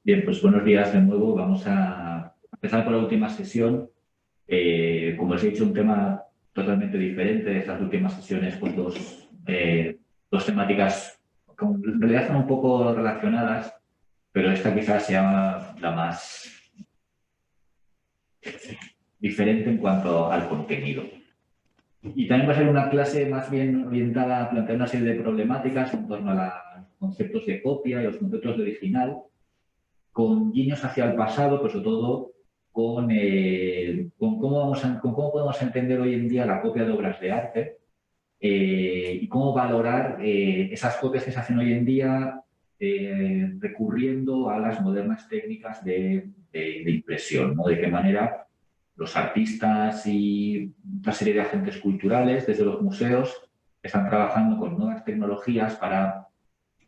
Bien, pues buenos días de nuevo. Vamos a empezar por la última sesión. Como os he dicho, un tema totalmente diferente de estas últimas sesiones, pues dos temáticas que en realidad son un poco relacionadas, pero esta quizás sea la más diferente en cuanto al contenido. Y también va a ser una clase más bien orientada a plantear una serie de problemáticas en torno a los conceptos de copia y los conceptos de original, con guiños hacia el pasado, pero sobre todo con cómo podemos entender hoy en día la copia de obras de arte y cómo valorar esas copias que se hacen hoy en día recurriendo a las modernas técnicas de impresión, ¿no? De qué manera los artistas y una serie de agentes culturales desde los museos están trabajando con nuevas tecnologías para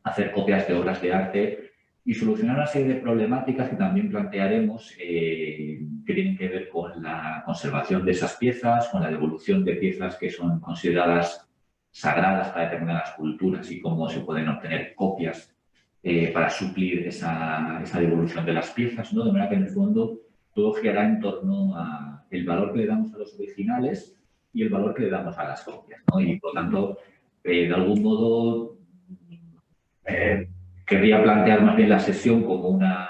hacer copias de obras de arte y solucionar una serie de problemáticas que también plantearemos que tienen que ver con la conservación de esas piezas, con la devolución de piezas que son consideradas sagradas para determinadas culturas y cómo se pueden obtener copias para suplir esa devolución de las piezas, ¿no? De manera que en el fondo todo girará en torno al valor que le damos a los originales y el valor que le damos a las copias, ¿no? Y por lo tanto, de algún modo, querría plantear más bien la sesión como una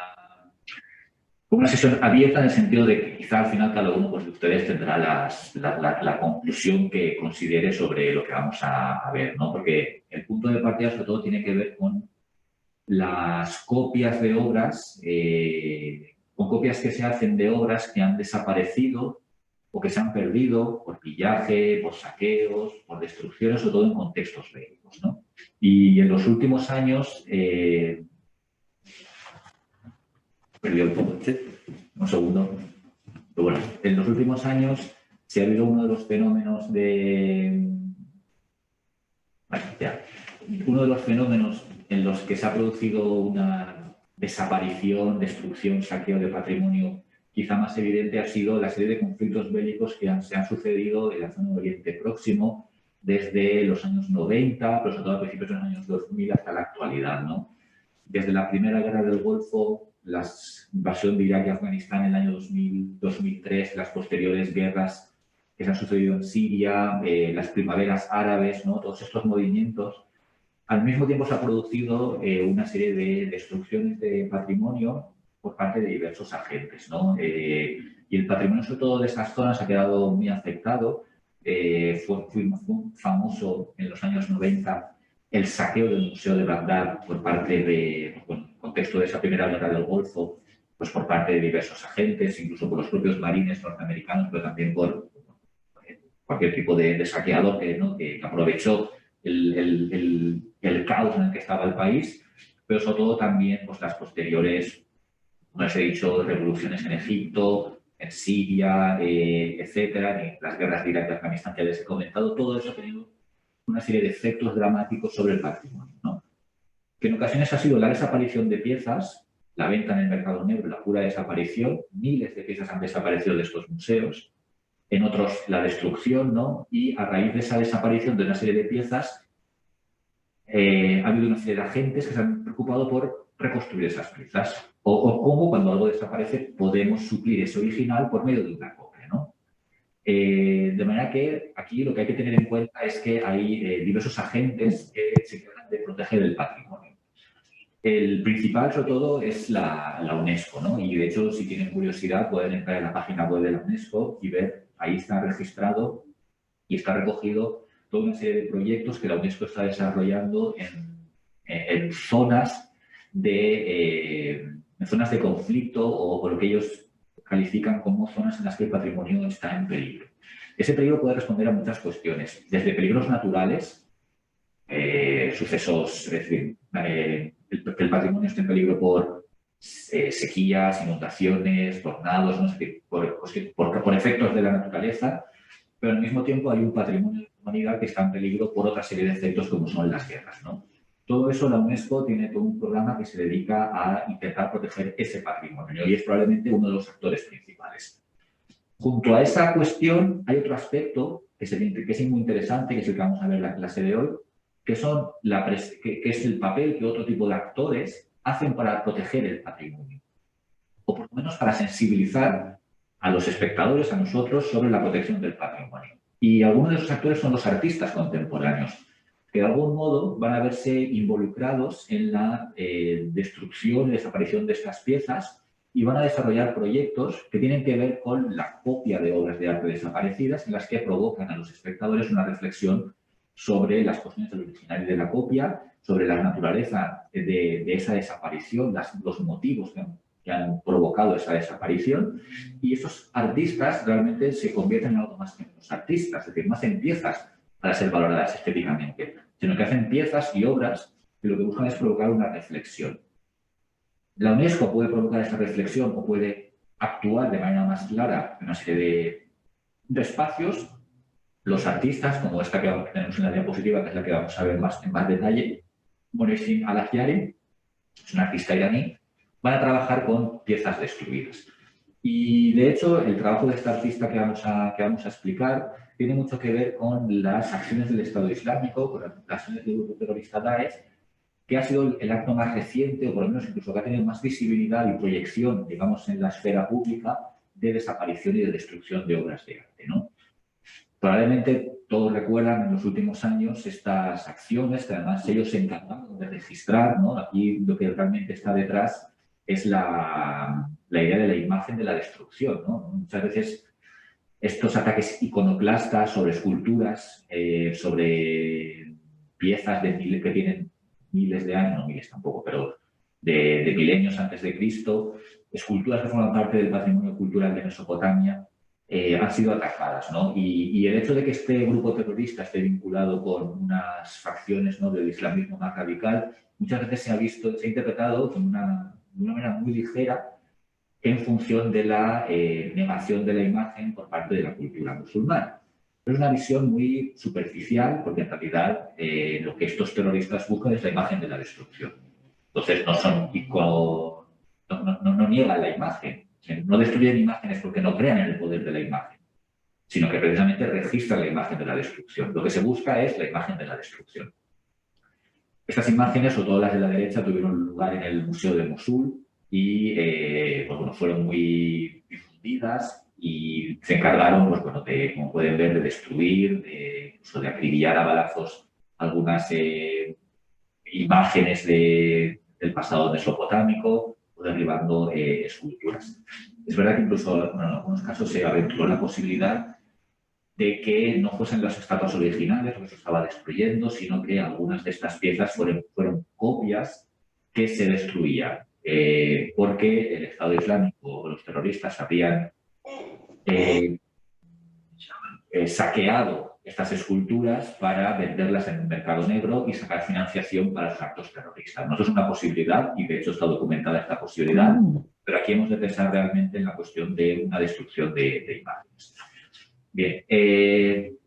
sesión abierta en el sentido de que quizá al final cada uno pues, de ustedes tendrá la conclusión que considere sobre lo que vamos a ver, ¿no? Porque el punto de partida sobre todo tiene que ver con las copias de obras, con copias que se hacen de obras que han desaparecido o que se han perdido por pillaje, por saqueos, por destrucciones, sobre todo en contextos bélicos, ¿no? Y en los últimos años, perdió el poco, un segundo. Pero bueno, en los últimos años se ha habido uno de los fenómenos uno de los fenómenos en los que se ha producido una desaparición, destrucción, saqueo de patrimonio quizá más evidente ha sido la serie de conflictos bélicos que se han sucedido en la zona de Oriente Próximo desde los años 90, pero sobre todo a principios de los años 2000 hasta la actualidad, ¿no? Desde la Primera Guerra del Golfo, la invasión de Irak y Afganistán en el año 2000, 2003, las posteriores guerras que se han sucedido en Siria, las primaveras árabes, ¿no? Todos estos movimientos. Al mismo tiempo se ha producido una serie de destrucciones de patrimonio por parte de diversos agentes, ¿no? Y el patrimonio, sobre todo de estas zonas, ha quedado muy afectado. Fue famoso en los años 90 el saqueo del Museo de Bagdad por parte de, bueno, en el contexto de esa primera guerra del Golfo, pues por parte de diversos agentes, incluso por los propios marines norteamericanos, pero también por cualquier tipo de saqueador ¿no? que aprovechó el caos en el que estaba el país, pero sobre todo también pues, las posteriores, como les he dicho, revoluciones en Egipto, en Siria, etcétera, las guerras de Irak y Afganistán que les he comentado, todo eso ha tenido una serie de efectos dramáticos sobre el patrimonio, ¿no? Que en ocasiones ha sido la desaparición de piezas, la venta en el mercado negro, la pura desaparición, miles de piezas han desaparecido de estos museos, en otros la destrucción, ¿no? Y a raíz de esa desaparición de una serie de piezas, ha habido una serie de agentes que se han preocupado por reconstruir esas piezas. O cómo, cuando algo desaparece, podemos suplir ese original por medio de una copia, ¿no? De manera que aquí lo que hay que tener en cuenta es que hay diversos agentes que se encargan de proteger el patrimonio. El principal, sobre todo, es la UNESCO, ¿no? Y, de hecho, si tienen curiosidad, pueden entrar en la página web de la UNESCO y ver, ahí está registrado y está recogido toda una serie de proyectos que la UNESCO está desarrollando en zonas en zonas de conflicto o lo que ellos califican como zonas en las que el patrimonio está en peligro. Ese peligro puede responder a muchas cuestiones, desde peligros naturales, sucesos, es decir, el patrimonio está en peligro por sequías, inundaciones, tornados, ¿no? Es decir, por efectos de la naturaleza, pero al mismo tiempo hay un patrimonio de la humanidad que está en peligro por otra serie de efectos como son las guerras, ¿no? Todo eso la UNESCO tiene todo un programa que se dedica a intentar proteger ese patrimonio y es probablemente uno de los actores principales. Junto a esa cuestión hay otro aspecto que es muy interesante, que es el que vamos a ver en la clase de hoy, que es el papel que otro tipo de actores hacen para proteger el patrimonio, o por lo menos para sensibilizar a los espectadores, a nosotros, sobre la protección del patrimonio. Y algunos de esos actores son los artistas contemporáneos, que de algún modo van a verse involucrados en la destrucción y desaparición de estas piezas y van a desarrollar proyectos que tienen que ver con la copia de obras de arte desaparecidas, en las que provocan a los espectadores una reflexión sobre las cuestiones del originario de la copia, sobre la naturaleza de esa desaparición, los motivos que han provocado esa desaparición, y esos artistas realmente se convierten en algo más que menos artistas, es decir, no hacen piezas para ser valoradas estéticamente, sino que hacen piezas y obras que lo que buscan es provocar una reflexión. La UNESCO puede provocar esta reflexión o puede actuar de manera más clara en una serie de espacios. Los artistas, como esta que tenemos en la diapositiva, que es la que vamos a ver en más detalle, Mohsin Alahiari, es un artista iraní, van a trabajar con piezas destruidas. Y, de hecho, el trabajo de esta artista que vamos a explicar tiene mucho que ver con las acciones del Estado Islámico, con las acciones del grupo terrorista Daesh, que ha sido el acto más reciente, o por lo menos incluso que ha tenido más visibilidad y proyección, digamos, en la esfera pública de desaparición y de destrucción de obras de arte, ¿no? Probablemente todos recuerdan en los últimos años estas acciones, que además ellos se encargaron de registrar, ¿no? Aquí lo que realmente está detrás es la idea de la imagen de la destrucción, ¿no? Muchas veces estos ataques iconoclastas sobre esculturas, sobre piezas que tienen miles de años, no miles tampoco, pero de milenios antes de Cristo, esculturas que forman parte del patrimonio cultural de Mesopotamia, han sido atacadas, ¿no? Y el hecho de que este grupo terrorista esté vinculado con unas facciones, ¿no?, del islamismo más radical, muchas veces se ha interpretado de una manera muy ligera en función de la negación de la imagen por parte de la cultura musulmana. Pero es una visión muy superficial, porque en realidad lo que estos terroristas buscan es la imagen de la destrucción. Entonces no niegan la imagen, no destruyen imágenes porque no crean en el poder de la imagen, sino que precisamente registran la imagen de la destrucción. Lo que se busca es la imagen de la destrucción. Estas imágenes, sobre todo las de la derecha, tuvieron lugar en el Museo de Mosul y pues bueno, fueron muy difundidas y se encargaron, pues bueno, como pueden ver, de destruir, incluso de acribillar a balazos algunas imágenes del pasado mesopotámico o derribando esculturas. Es verdad que incluso bueno, en algunos casos se aventuró la posibilidad de que no fuesen las estatuas originales lo que se estaba destruyendo, sino que algunas de estas piezas fueron copias que se destruían, porque el Estado Islámico o los terroristas habían saqueado estas esculturas para venderlas en el mercado negro y sacar financiación para los actos terroristas. No es una posibilidad, y de hecho está documentada esta posibilidad, pero aquí hemos de pensar realmente en la cuestión de una destrucción de imágenes. Bien,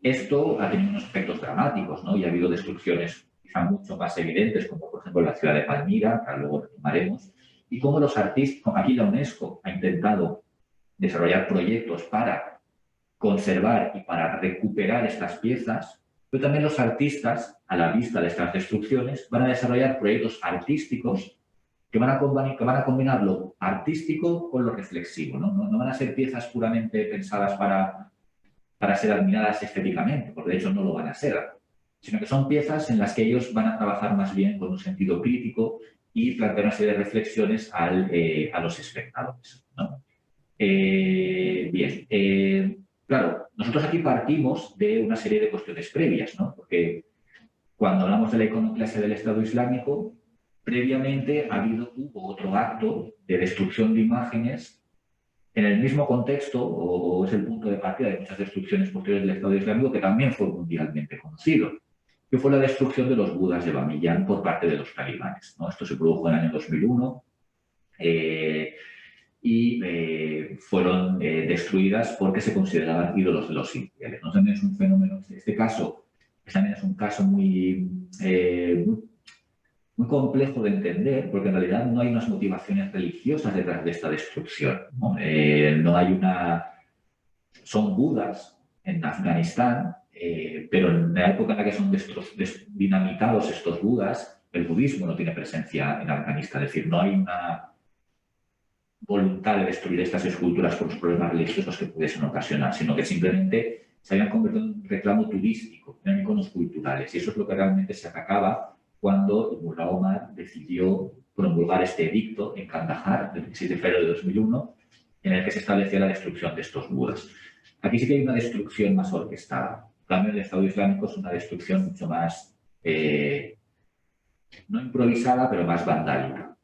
esto ha tenido unos efectos dramáticos, ¿no? Y ha habido destrucciones quizá mucho más evidentes, como por ejemplo la ciudad de Palmira, que luego retomaremos, y cómo los artistas, aquí la UNESCO ha intentado desarrollar proyectos para conservar y para recuperar estas piezas, pero también los artistas, a la vista de estas destrucciones, van a desarrollar proyectos artísticos que van a combinar lo artístico con lo reflexivo, ¿no? No van a ser piezas puramente pensadas para ser admiradas estéticamente, porque de hecho no lo van a ser, sino que son piezas en las que ellos van a trabajar más bien con un sentido crítico y plantear una serie de reflexiones a los espectadores, ¿no? Claro, nosotros aquí partimos de una serie de cuestiones previas, ¿no? Porque cuando hablamos de la iconoclasia del Estado Islámico, previamente hubo otro acto de destrucción de imágenes en el mismo contexto, o es el punto de partida de muchas destrucciones posteriores del Estado Islámico, que también fue mundialmente conocido, que fue la destrucción de los budas de Bamiyan por parte de los talibanes, ¿no? Esto se produjo en el año 2001 y fueron destruidas porque se consideraban ídolos de los infieles, ¿no? También es un fenómeno, este caso también es un caso muy complejo de entender, porque en realidad no hay unas motivaciones religiosas detrás de esta destrucción, ¿no? No hay son budas en Afganistán, pero en la época en la que son dinamitados estos budas, el budismo no tiene presencia en Afganistán, es decir, no hay una voluntad de destruir estas esculturas por los problemas religiosos que pudiesen ocasionar, sino que simplemente se habían convertido en un reclamo turístico, en iconos culturales. Y eso es lo que realmente se atacaba cuando el Mullah Omar decidió promulgar este edicto en Kandahar, el 16 de febrero de 2001, en el que se establecía la destrucción de estos budas. Aquí sí que hay una destrucción más orquestada. En cambio, el Estado Islámico es una destrucción mucho más, no improvisada, pero más vandálica.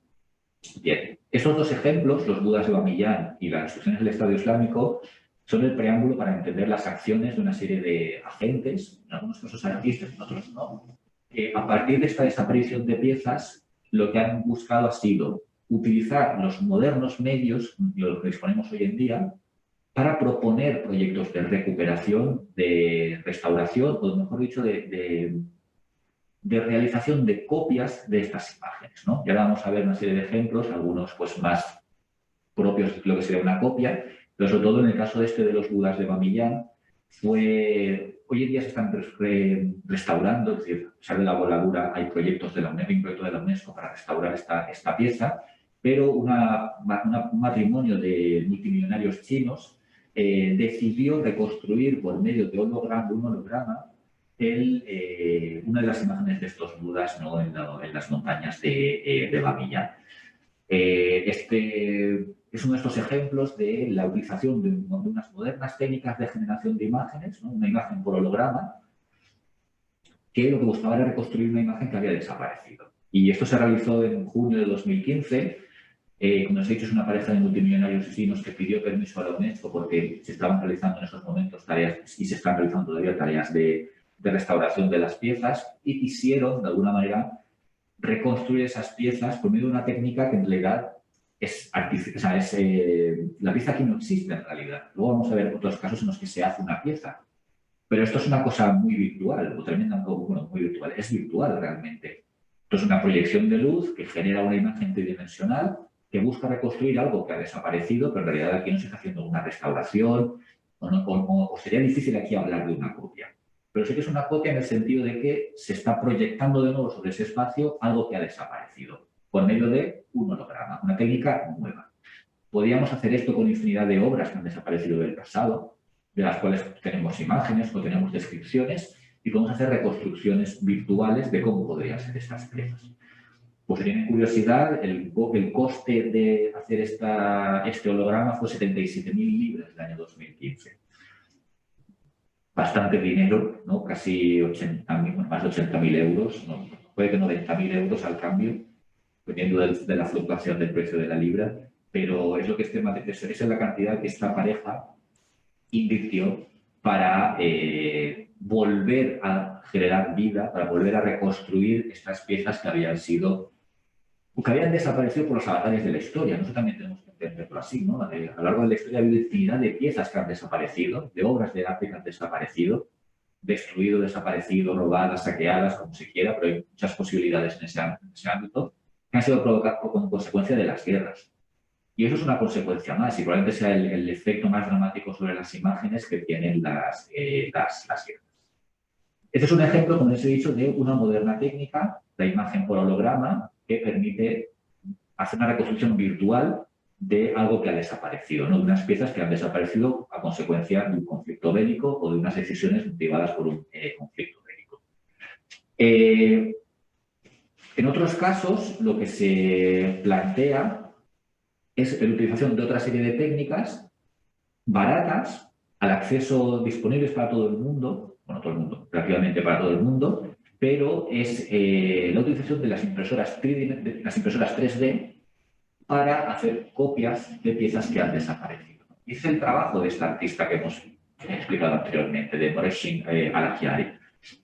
Bien, esos dos ejemplos, los budas de Bamiyan y las destrucciones del Estado Islámico, son el preámbulo para entender las acciones de una serie de agentes, en algunos casos artistas, en otros no, que a partir de esta desaparición de piezas, lo que han buscado ha sido utilizar los modernos medios, de los que disponemos hoy en día, para proponer proyectos de recuperación, de restauración, o mejor dicho, de realización de copias de estas imágenes, ¿no? Y ahora vamos a ver una serie de ejemplos, algunos pues más propios de lo que sería una copia, pero sobre todo en el caso de los budas de Bamiyan, hoy en día se están restaurando, es decir, a pesar de la voladura, hay proyectos de la UNESCO, un proyecto de la UNESCO para restaurar esta pieza, pero un matrimonio de multimillonarios chinos decidió reconstruir por medio de un holograma una de las imágenes de estos budas, ¿no?, en las montañas de Bamiyan. Este es uno de estos ejemplos de la utilización de unas modernas técnicas de generación de imágenes, ¿no?, una imagen por holograma, que lo que buscaba era reconstruir una imagen que había desaparecido. Y esto se realizó en junio de 2015. Como os he dicho, es una pareja de multimillonarios chinos que pidió permiso a la UNESCO porque se estaban realizando en esos momentos tareas, y se están realizando todavía tareas de restauración de las piezas, y quisieron, de alguna manera, reconstruir esas piezas por medio de una técnica que en realidad es artificial. O sea, la pieza aquí no existe en realidad. Luego vamos a ver otros casos en los que se hace una pieza. Pero esto es una cosa muy virtual, o tremenda, bueno, muy virtual. Es virtual realmente. Esto es una proyección de luz que genera una imagen tridimensional que busca reconstruir algo que ha desaparecido, pero en realidad aquí no se está haciendo una restauración, o sería difícil aquí hablar de una copia. Pero sí que es una copia en el sentido de que se está proyectando de nuevo sobre ese espacio algo que ha desaparecido, por medio de un holograma, una técnica nueva. Podríamos hacer esto con infinidad de obras que han desaparecido del pasado, de las cuales tenemos imágenes o tenemos descripciones, y podemos hacer reconstrucciones virtuales de cómo podrían ser estas piezas. Pues si tienen curiosidad, el coste de hacer este holograma fue 77.000 libras el año 2015. Bastante dinero, ¿no? Casi 80.000, más de 80.000 euros, ¿no? Puede que 90.000 euros al cambio, dependiendo de la fluctuación del precio de la libra, pero es lo que esa es la cantidad que esta pareja invirtió para volver a generar vida, para volver a reconstruir estas piezas que habían desaparecido por los avatares de la historia. Nosotros también tenemos que entenderlo así, ¿no? A lo largo de la historia ha habido infinidad de piezas que han desaparecido, de obras de arte que han desaparecido, destruido, desaparecido, robadas, saqueadas, como se quiera, pero hay muchas posibilidades en ese ámbito que han sido provocadas como consecuencia de las guerras. Y eso es una consecuencia más, y probablemente sea el efecto más dramático sobre las imágenes que tienen las guerras. Este es un ejemplo, como les he dicho, de una moderna técnica, la imagen por holograma, que permite hacer una reconstrucción virtual de algo que ha desaparecido, ¿no? De unas piezas que han desaparecido a consecuencia de un conflicto bélico o de unas decisiones motivadas por un conflicto bélico. En otros casos, lo que se plantea es la utilización de otra serie de técnicas baratas, al acceso disponibles para todo el mundo, bueno, todo el mundo, relativamente para todo el mundo, pero es la utilización de las impresoras 3D para hacer copias de piezas que han desaparecido. Y es el trabajo de esta artista que hemos explicado anteriormente, de Moreshin Alahiari.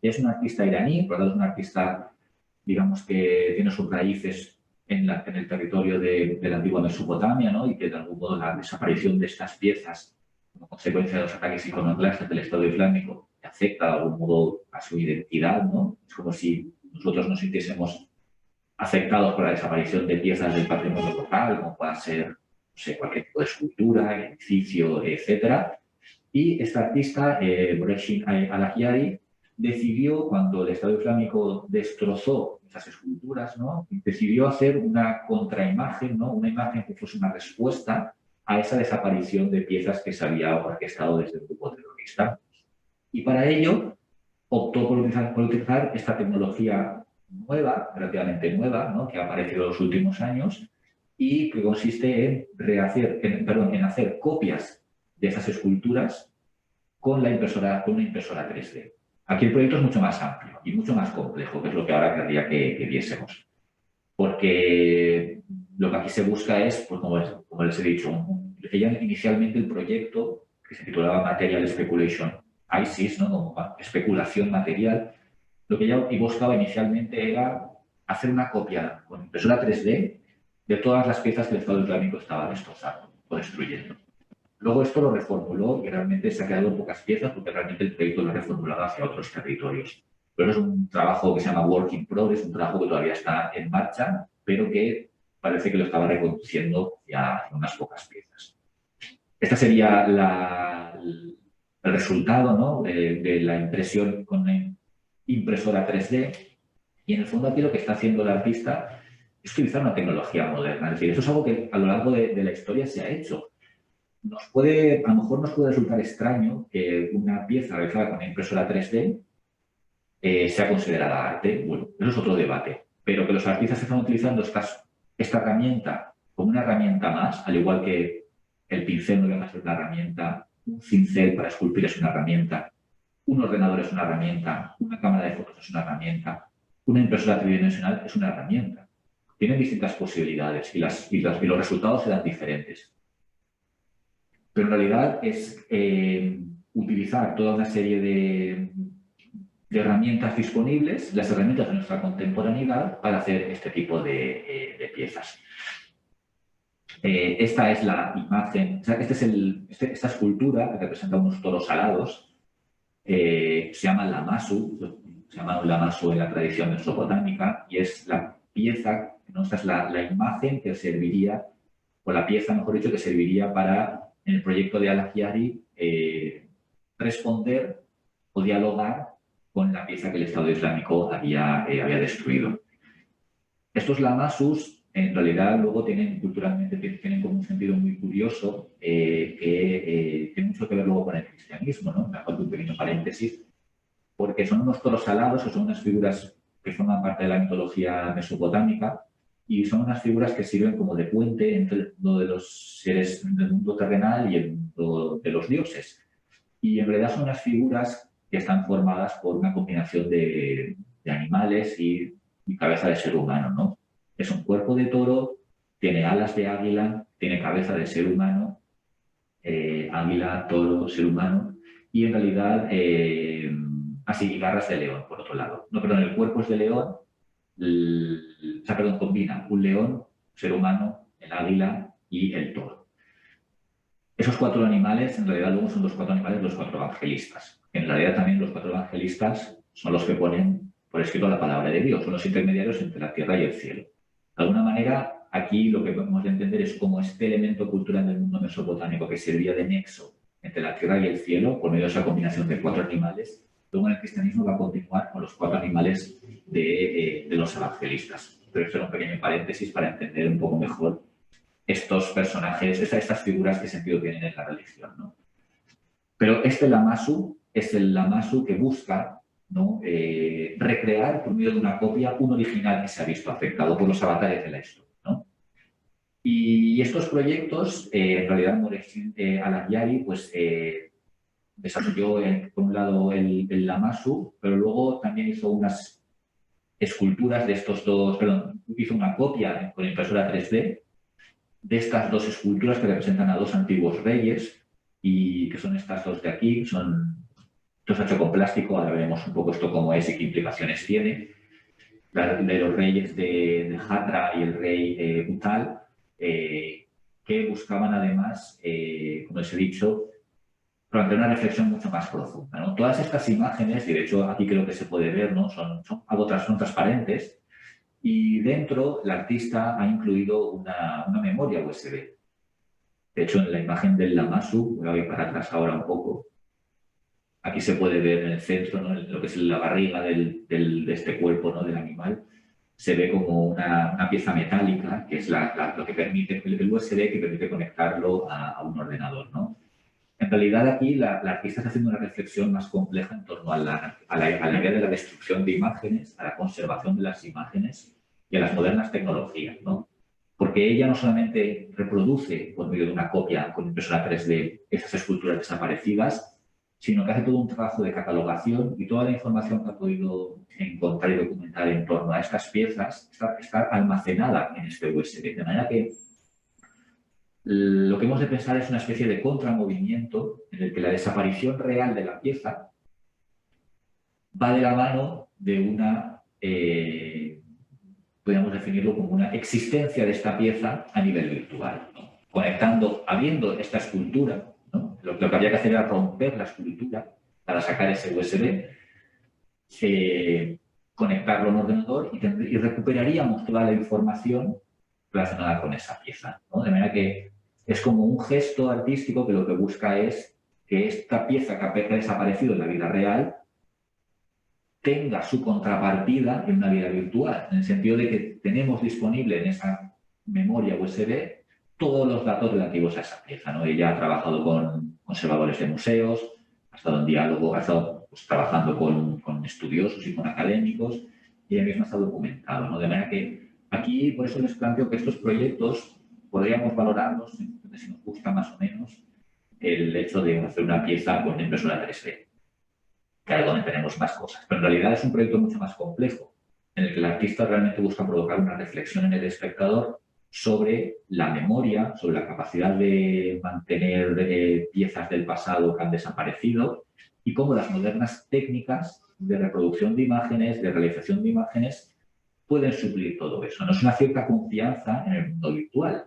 Es una artista iraní, por lo tanto es una artista, digamos, que tiene sus raíces en el territorio de la antigua Mesopotamia, ¿no? Y que de algún modo la desaparición de estas piezas como consecuencia de los ataques iconoclastas del Estado Islámico afecta de algún modo a su identidad, ¿no? Es como si nosotros nos sintiésemos afectados por la desaparición de piezas del patrimonio local, como pueda ser, no sé, cualquier tipo de escultura, edificio, etc. Y esta artista, Moreshin Alahiari, decidió, cuando el Estado Islámico destrozó esas esculturas, ¿no? Decidió hacer una contraimagen, ¿no? Una imagen que fuese una respuesta a esa desaparición de piezas que se había orquestado desde el grupo terrorista. Y para ello optó por utilizar esta tecnología nueva, relativamente nueva, ¿no? Que ha aparecido en los últimos años y que consiste en hacer copias de esas esculturas con una impresora 3D. Aquí el proyecto es mucho más amplio y mucho más complejo, que es lo que ahora querría que viésemos. Porque lo que aquí se busca es, pues como les he dicho, inicialmente el proyecto, que se titulaba Material Speculation ISIS, ¿no? Como especulación material, lo que ella buscaba inicialmente era hacer una copia con impresora 3D de todas las piezas que el Estado Islámico estaba destrozando o destruyendo. Luego esto lo reformuló y realmente se ha quedado en pocas piezas porque realmente el proyecto lo ha reformulado hacia otros territorios. Pero es un trabajo que se llama Work in Progress, un trabajo que todavía está en marcha, pero que parece que lo estaba reconduciendo ya en unas pocas piezas. Este sería el resultado, ¿no? de la impresión con una impresora 3D. Y en el fondo aquí lo que está haciendo el artista es utilizar una tecnología moderna. Es decir, eso es algo que a lo largo de la historia se ha hecho. A lo mejor nos puede resultar extraño que una pieza realizada con una impresora 3D sea considerada arte. Bueno, eso es otro debate. Pero que los artistas están utilizando esta herramienta como una herramienta más, al igual que el pincel no deja de ser una herramienta, un cincel para esculpir es una herramienta, un ordenador es una herramienta, una cámara de fotos es una herramienta, una impresora tridimensional es una herramienta. Tienen distintas posibilidades y los resultados serán diferentes. Pero en realidad es utilizar toda una serie de herramientas disponibles, las herramientas de nuestra contemporaneidad, para hacer este tipo de piezas. Esta es la imagen, o sea, esta escultura que representa unos toros alados, se llama lamasu, se llama un lamasu en la tradición mesopotámica, y es la pieza, ¿no? Esta es la imagen que serviría, o la pieza, mejor dicho, que serviría para, en el proyecto de Al-Ahjari, responder o dialogar con la pieza que el Estado Islámico había destruido. Estos lamasus, en realidad, luego culturalmente tienen como un sentido muy curioso que tiene mucho que ver luego con el cristianismo, ¿no? Me hago un pequeño paréntesis, porque son unos toros alados, o son unas figuras que forman parte de la mitología mesopotámica, y son unas figuras que sirven como de puente entre el mundo de los seres del mundo terrenal y el mundo de los dioses. Y en realidad son unas figuras que están formadas por una combinación de animales y cabeza de ser humano, ¿no? Es un cuerpo de toro, tiene alas de águila, tiene cabeza de ser humano, águila, toro, ser humano, y en realidad, y garras de león, por otro lado. No, perdón, el cuerpo es de león, combina un león, ser humano, el águila y el toro. Esos cuatro animales, en realidad, luego son los cuatro animales, los cuatro evangelistas. En realidad, también los cuatro evangelistas son los que ponen por escrito la palabra de Dios, son los intermediarios entre la tierra y el cielo. De alguna manera, aquí lo que podemos entender es cómo este elemento cultural del mundo mesopotámico que servía de nexo entre la tierra y el cielo, por medio de esa combinación de cuatro animales, luego en el cristianismo va a continuar con los cuatro animales de los evangelistas. Pero esto era un pequeño paréntesis para entender un poco mejor estos personajes, estas figuras que sentido tienen en la religión, ¿no? Pero este lamasu es el lamasu que busca, ¿no? Recrear por medio de una copia un original que se ha visto afectado por los avatares de la historia, ¿no? Y estos proyectos, en realidad, Al-Ahjari, pues, desarrolló, por un lado, el lamasu, pero luego también hizo unas esculturas de estos dos, hizo una copia con impresora 3D de estas dos esculturas que representan a dos antiguos reyes, y que son estas dos de aquí, son dos hechos con plástico. Ahora veremos un poco esto cómo es y qué implicaciones tiene. De los reyes de Hatra y el rey Utal, que buscaban además, como les he dicho, plantear una reflexión mucho más profunda, ¿no? Todas estas imágenes, y de hecho aquí creo que se puede ver, ¿no? son transparentes, y dentro el artista ha incluido una memoria USB. De hecho, en la imagen del lamasu, voy a ir para atrás ahora un poco, Aquí se puede ver en el centro, ¿no? En lo que es la barriga de este cuerpo, ¿no? Del animal. Se ve como una pieza metálica, que es lo que permite, el USB que permite conectarlo a un ordenador, ¿no? En realidad aquí la artista está haciendo una reflexión más compleja en torno a la idea de la destrucción de imágenes, a la conservación de las imágenes y a las modernas tecnologías, ¿no? Porque ella no solamente reproduce por medio de una copia con impresora 3D esas esculturas desaparecidas, sino que hace todo un trabajo de catalogación y toda la información que ha podido encontrar y documentar en torno a estas piezas está almacenada en este USB. De manera que lo que hemos de pensar es una especie de contramovimiento en el que la desaparición real de la pieza va de la mano de una, podríamos definirlo como una existencia de esta pieza a nivel virtual, ¿no? Conectando, habiendo esta escultura, ¿no? Lo que habría que hacer era romper la escultura para sacar ese USB, conectarlo a un ordenador y recuperaríamos toda la información relacionada con esa pieza, ¿no? De manera que es como un gesto artístico que lo que busca es que esta pieza que ha desaparecido en la vida real tenga su contrapartida en una vida virtual, en el sentido de que tenemos disponible en esa memoria USB todos los datos relativos a esa pieza, ¿no? Ella ha trabajado con conservadores de museos, ha estado en diálogo, ha estado pues, trabajando con estudiosos y con académicos, y ella misma está documentado, ¿no? De manera que aquí, por eso les planteo que estos proyectos podríamos valorarlos, si nos gusta más o menos, el hecho de hacer una pieza con impresora 3D. Claro, donde tenemos más cosas. Pero en realidad es un proyecto mucho más complejo, en el que el artista realmente busca provocar una reflexión en el espectador sobre la memoria, sobre la capacidad de mantener piezas del pasado que han desaparecido y cómo las modernas técnicas de reproducción de imágenes, de realización de imágenes, pueden suplir todo eso. No es una cierta confianza en el mundo virtual.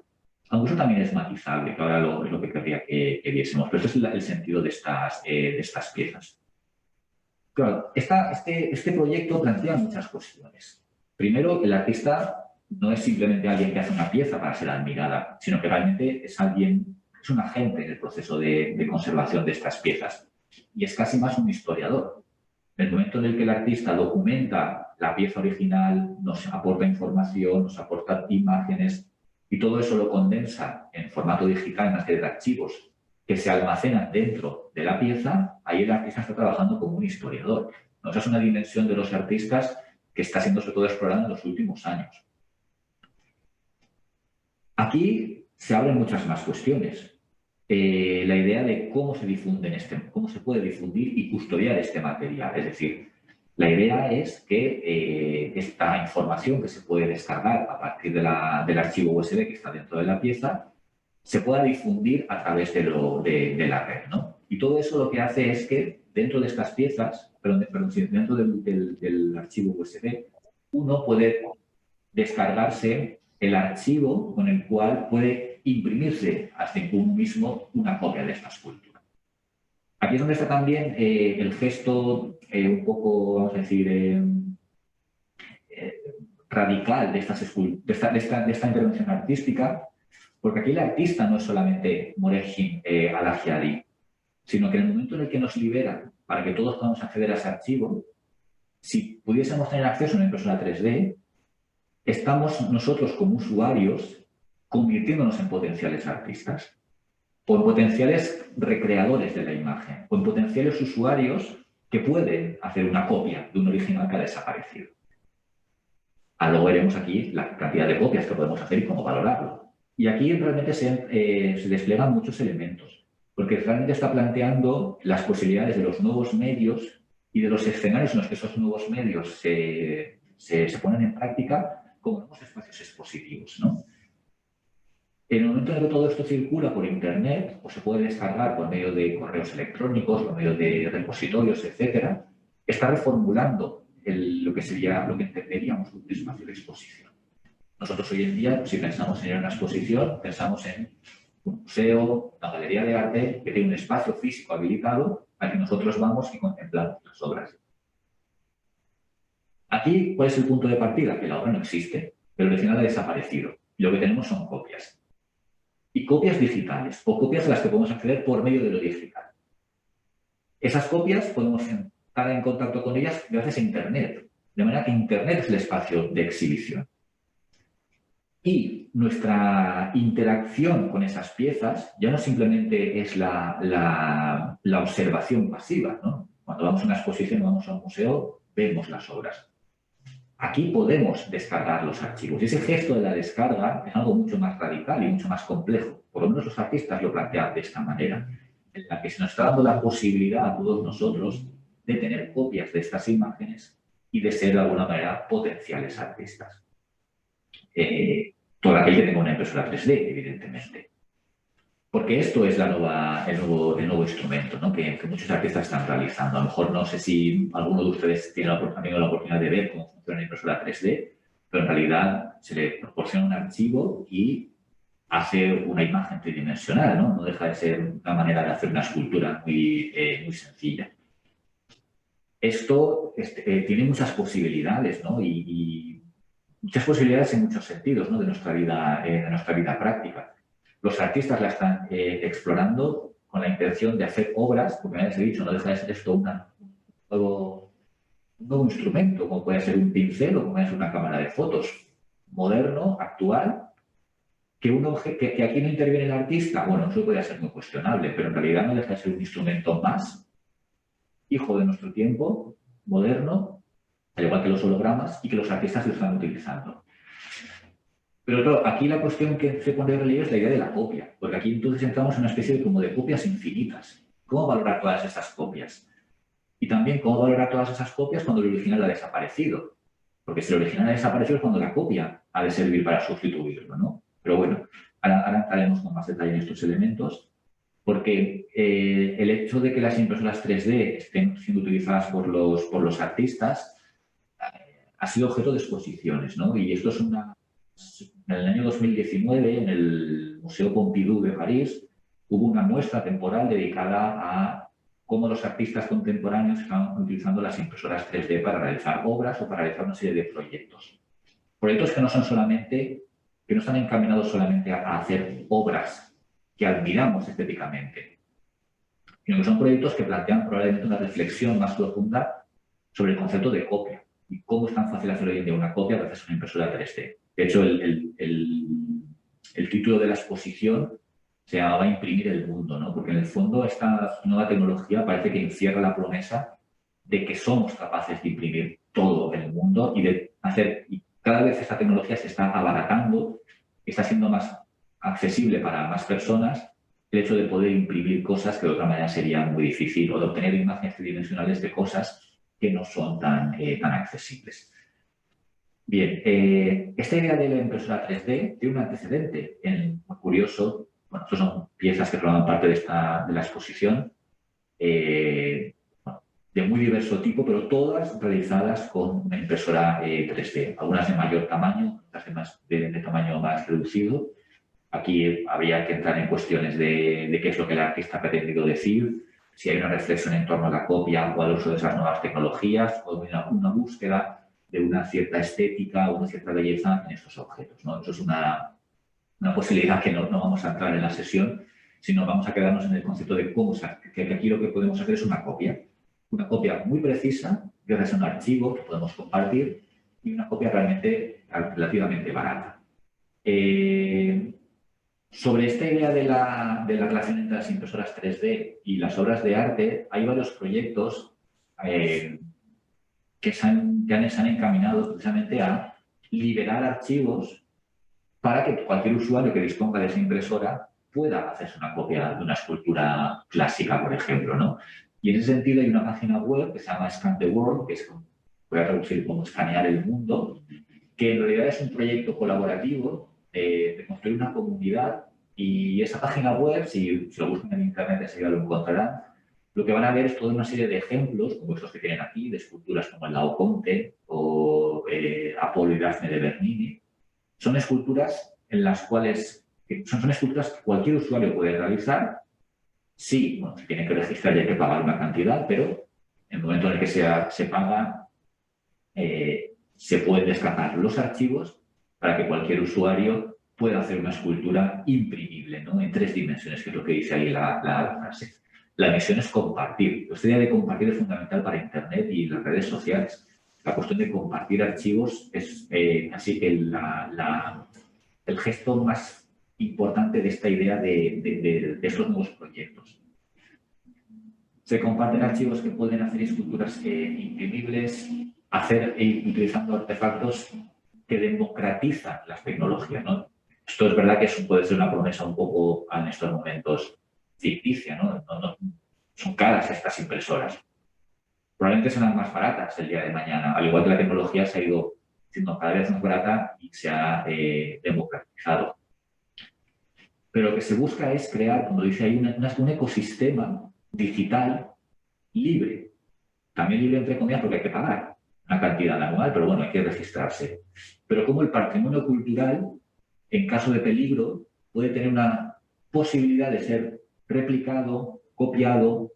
Aunque eso también es matizable, que ahora es lo que querría que viésemos. Pero ese es el sentido de estas piezas. Claro, este proyecto plantea muchas cuestiones. Primero, el artista no es simplemente alguien que hace una pieza para ser admirada, sino que realmente es un agente en el proceso de conservación de estas piezas. Y es casi más un historiador. En el momento en el que el artista documenta la pieza original, nos aporta información, nos aporta imágenes, y todo eso lo condensa en formato digital en una serie de archivos que se almacenan dentro de la pieza, ahí el artista está trabajando como un historiador. ¿No? Esa es una dimensión de los artistas que está siendo sobre todo explorada en los últimos años. Aquí se abren muchas más cuestiones. La idea de cómo se difunden cómo se puede difundir y custodiar este material. Es decir, la idea es que esta información que se puede descargar a partir del archivo USB que está dentro de la pieza se pueda difundir a través de la red, ¿no? Y todo eso lo que hace es que dentro de estas piezas, dentro del archivo USB, uno puede descargarse el archivo con el cual puede imprimirse hasta uno mismo una copia de esta escultura. Aquí es donde está también el gesto un poco, vamos a decir, radical de esta intervención artística, porque aquí el artista no es solamente Morejin Alagiadi, sino que en el momento en el que nos liberan para que todos podamos acceder a ese archivo, si pudiésemos tener acceso a una impresora 3D, estamos nosotros como usuarios convirtiéndonos en potenciales artistas, o en potenciales recreadores de la imagen, o en potenciales usuarios que pueden hacer una copia de un original que ha desaparecido. Luego veremos aquí la cantidad de copias que podemos hacer y cómo valorarlo. Y aquí realmente se despliegan muchos elementos, porque realmente está planteando las posibilidades de los nuevos medios y de los escenarios en los que esos nuevos medios se ponen en práctica como nuevos espacios expositivos, ¿no? En el momento en que todo esto circula por Internet, o se puede descargar por medio de correos electrónicos, por medio de repositorios, etcétera, está reformulando lo que entenderíamos un espacio de exposición. Nosotros hoy en día, si pensamos en una exposición, pensamos en un museo, una galería de arte que tiene un espacio físico habilitado al que nosotros vamos y contemplamos las obras. Aquí, ¿cuál es el punto de partida? Que la obra no existe, pero el original ha desaparecido. Y lo que tenemos son copias. Y copias digitales, o copias a las que podemos acceder por medio de lo digital. Esas copias podemos estar en contacto con ellas gracias a Internet, de manera que Internet es el espacio de exhibición. Y nuestra interacción con esas piezas ya no simplemente es la observación pasiva, ¿no? Cuando vamos a una exposición, vamos a un museo, vemos las obras. Aquí podemos descargar los archivos. Y ese gesto de la descarga es algo mucho más radical y mucho más complejo. Por lo menos los artistas lo plantean de esta manera, en la que se nos está dando la posibilidad a todos nosotros de tener copias de estas imágenes y de ser de alguna manera potenciales artistas. Todo aquel que tenga una impresora 3D, evidentemente. Porque esto es el nuevo instrumento, ¿no? que muchos artistas están realizando. A lo mejor no sé si alguno de ustedes tiene la oportunidad de ver cómo funciona una impresora 3D, pero en realidad se le proporciona un archivo y hace una imagen tridimensional, ¿no? No deja de ser una manera de hacer una escultura muy sencilla. Esto tiene muchas posibilidades, ¿no? Y muchas posibilidades en muchos sentidos, ¿no? de nuestra vida práctica. Los artistas la están explorando con la intención de hacer obras, porque ya les he dicho, no deja de ser esto un nuevo instrumento, como puede ser un pincel o como puede ser una cámara de fotos moderno, actual, que aquí no interviene el artista. Bueno, eso podría ser muy cuestionable, pero en realidad no deja de ser un instrumento más, hijo de nuestro tiempo, moderno, al igual que los hologramas, y que los artistas lo están utilizando. Pero claro, aquí la cuestión que se pone de relieve es la idea de la copia, porque aquí entonces entramos en una especie de copias infinitas. ¿Cómo valorar todas esas copias? Y también cómo valorar todas esas copias cuando el original ha desaparecido. Porque si el original ha desaparecido es cuando la copia ha de servir para sustituirlo, ¿no? Pero bueno, ahora entraremos con más detalle en estos elementos, porque el hecho de que las impresoras 3D estén siendo utilizadas por los artistas ha sido objeto de exposiciones, ¿no? Y esto es en el año 2019, en el Museo Pompidou de París, hubo una muestra temporal dedicada a cómo los artistas contemporáneos estaban utilizando las impresoras 3D para realizar obras o para realizar una serie de proyectos. Proyectos que no están encaminados solamente a hacer obras que admiramos estéticamente, sino que son proyectos que plantean probablemente una reflexión más profunda sobre el concepto de copia y cómo es tan fácil hacer hoy en día una copia gracias a una impresora 3D. De hecho, el título de la exposición se llamaba Imprimir el mundo, ¿no? Porque en el fondo esta nueva tecnología parece que encierra la promesa de que somos capaces de imprimir todo el mundo y cada vez esta tecnología se está abaratando, está siendo más accesible para más personas el hecho de poder imprimir cosas que de otra manera sería muy difícil, o de obtener imágenes tridimensionales de cosas que no son tan accesibles. Bien, esta idea de la impresora 3D tiene un antecedente muy curioso. Bueno, estas son piezas que forman parte de la exposición, de muy diverso tipo, pero todas realizadas con una impresora 3D. Algunas de mayor tamaño, otras de tamaño más reducido. Aquí habría que entrar en cuestiones de qué es lo que el artista ha pretendido decir, si hay una reflexión en torno a la copia o al uso de esas nuevas tecnologías, o una búsqueda de una cierta estética o una cierta belleza en estos objetos, ¿no? Eso es una posibilidad que no vamos a entrar en la sesión, sino vamos a quedarnos en el concepto de que aquí lo que podemos hacer es una copia muy precisa, gracias a un archivo que podemos compartir, y una copia relativamente barata. Sobre esta idea de la relación entre las impresoras 3D y las obras de arte, hay varios proyectos que se han encaminado precisamente a liberar archivos para que cualquier usuario que disponga de esa impresora pueda hacerse una copia de una escultura clásica, por ejemplo, ¿no? Y en ese sentido hay una página web que se llama Scan the World, que voy a traducir como escanear el mundo, que en realidad es un proyecto colaborativo de construir una comunidad, y esa página web, si lo buscan en internet enseguida lo encontrarán. Lo que van a ver es toda una serie de ejemplos, como estos que tienen aquí, de esculturas como el Laocoonte o Apolo y Dafne de Bernini. Son esculturas en las cuales son esculturas que cualquier usuario puede realizar. Sí, bueno, se tiene que registrar y hay que pagar una cantidad, pero en el momento en el que se paga, se pueden descargar los archivos para que cualquier usuario pueda hacer una escultura imprimible, ¿no? En 3 dimensiones, que es lo que dice ahí la frase. la misión es compartir. Esta idea de compartir es fundamental para Internet y las redes sociales. La cuestión de compartir archivos es así que el gesto más importante de esta idea de estos nuevos proyectos. Se comparten archivos que pueden hacer esculturas imprimibles, utilizando artefactos que democratizan las tecnologías, ¿no? Esto es verdad que puede ser una promesa un poco en estos momentos ficticia, ¿no? Son caras estas impresoras. Probablemente serán más baratas el día de mañana, al igual que la tecnología se ha ido siendo cada vez más barata y se ha democratizado. Pero lo que se busca es crear, como dice ahí, un ecosistema digital libre. También libre entre comillas porque hay que pagar una cantidad anual, pero bueno, hay que registrarse. Pero como el patrimonio cultural, en caso de peligro, puede tener una posibilidad de ser replicado, copiado,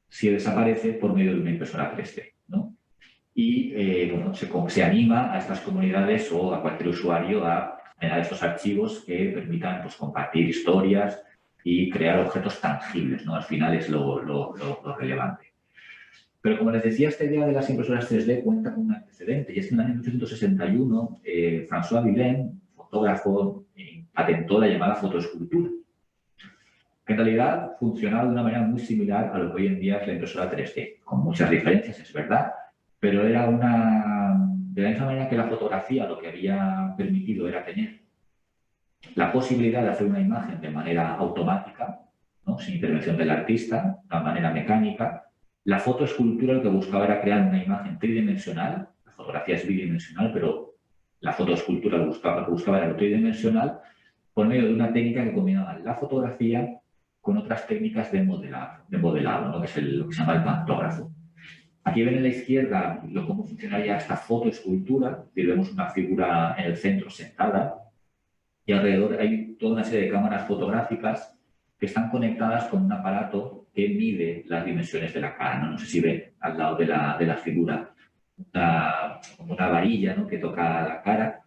si desaparece por medio de una impresora 3D, ¿no? Y bueno, se anima a estas comunidades o a cualquier usuario a generar estos archivos que permitan pues, compartir historias y crear objetos tangibles, ¿no? Al final es lo relevante. Pero como les decía, esta idea de las impresoras 3D cuenta con un antecedente, y es que en el año 1861 François Villene, fotógrafo, patentó la llamada fotoescultura, que en realidad funcionaba de una manera muy similar a lo que hoy en día es la impresora 3D, con muchas diferencias, es verdad, pero era de la misma manera que la fotografía lo que había permitido era tener la posibilidad de hacer una imagen de manera automática, ¿no? Sin intervención del artista, de manera mecánica. La fotoescultura lo que buscaba era crear una imagen tridimensional, la fotografía es bidimensional, pero la fotoescultura lo que buscaba era lo tridimensional, por medio de una técnica que combinaba la fotografía con otras técnicas de modelado, ¿no? Que es lo que se llama el pantógrafo. Aquí ven en la izquierda cómo funcionaría esta fotoescultura. Vemos una figura en el centro sentada y alrededor hay toda una serie de cámaras fotográficas que están conectadas con un aparato que mide las dimensiones de la cara, ¿no? No sé si ven al lado de la figura como una varilla, ¿no? Que toca la cara.